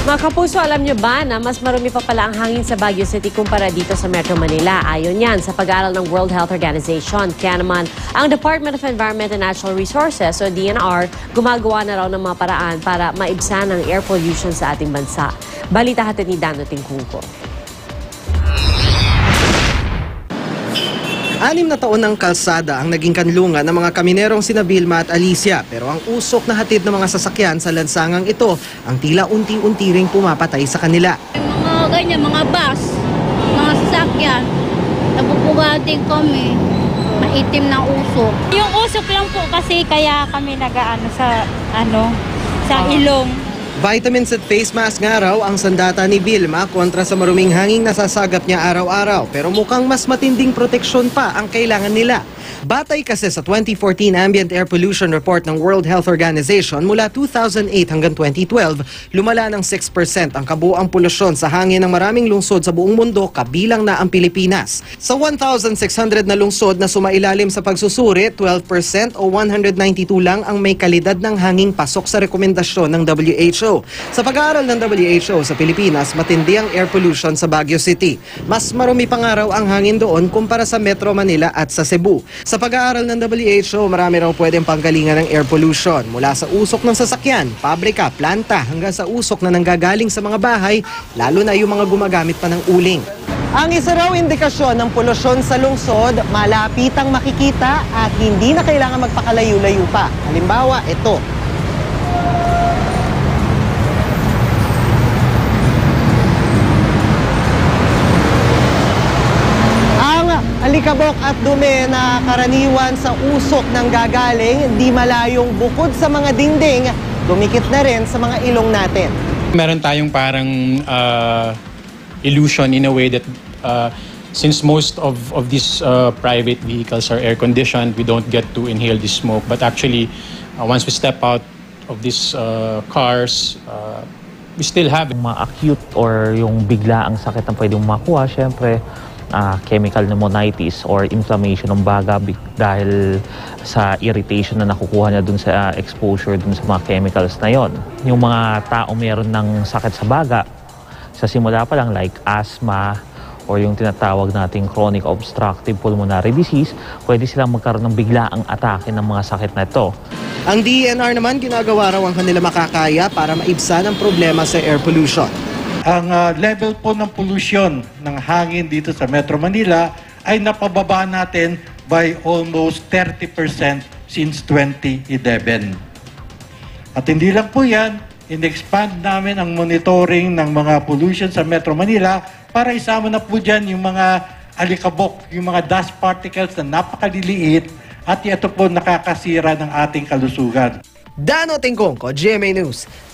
Mga kapuso, alam nyo ba na mas marumi pa pala ang hangin sa Baguio City kumpara dito sa Metro Manila? Ayon yan sa pag-aaral ng World Health Organization. Kaya naman, ang Department of Environment and Natural Resources o DNR gumagawa na raw ng mga paraan para maibsan ang air pollution sa ating bansa. Balita hatid ni Dano Tingkungko. 6 na taon ng kalsada ang naging kanlungan ng mga kaminerong sina Vilma at Alicia. Pero ang usok na hatid ng mga sasakyan sa lansangang ito, ang tila unti-unti ring pumapatay sa kanila. Mga ganyan, mga bus, mga sasakyan, nabubugating kami, maitim na usok. Yung usok lang po kasi kaya kami nag-aano sa ilong. Vitamins at face mask nga raw ang sandata ni Vilma kontra sa maruming hanging nasasagap niya araw-araw. Pero mukhang mas matinding proteksyon pa ang kailangan nila. Batay kasi sa 2014 Ambient Air Pollution Report ng World Health Organization, mula 2008 hanggang 2012, lumala ng 6% ang kabuuang polusyon sa hangin ng maraming lungsod sa buong mundo, kabilang na ang Pilipinas. Sa 1,600 na lungsod na sumailalim sa pagsusuri, 12% o 192 lang ang may kalidad ng hanging pasok sa rekomendasyon ng WHO. Sa pag-aaral ng WHO sa Pilipinas, matindi ang air pollution sa Baguio City. Mas marumi pa nga raw ang hangin doon kumpara sa Metro Manila at sa Cebu. Sa pag-aaral ng WHO, marami raw pwedeng panggalingan ng air pollution mula sa usok ng sasakyan, pabrika, planta hanggang sa usok na nanggagaling sa mga bahay, lalo na yung mga gumagamit pa ng uling. Ang isa raw indikasyon ng polusyon sa lungsod, malapitang makikita at hindi na kailangan magpakalayo-layo pa. Halimbawa, ito. Alikabok at dumi na karaniwan sa usok ng gagaling, di malayong bukod sa mga dingding, dumikit na rin sa mga ilong natin. Meron tayong parang illusion in a way that since most of these private vehicles are air-conditioned, we don't get to inhale this smoke. But actually, once we step out of these cars, we still have Mga acute or yung bigla ang sakit na pwedeng makuha, syempre, chemical pneumonitis or inflammation ng baga dahil sa irritation na nakukuha niya dun sa exposure dun sa mga chemicals na yon. Yung mga tao meron ng sakit sa baga, sa simula pa lang like asthma or yung tinatawag nating chronic obstructive pulmonary disease, pwede silang magkaroon ng biglaang atake ng mga sakit na ito. Ang DENR naman ginagawa raw ang kanila makakaya para maibsan ang problema sa air pollution. Ang level po ng pollution ng hangin dito sa Metro Manila ay napababa natin by almost 30% since 2011. At hindi lang po yan, in-expand namin ang monitoring ng mga pollution sa Metro Manila para isama na po dyan yung mga alikabok, yung mga dust particles na napakaliliit at ito po nakakasira ng ating kalusugan. Dano Tingkungko, GMA News.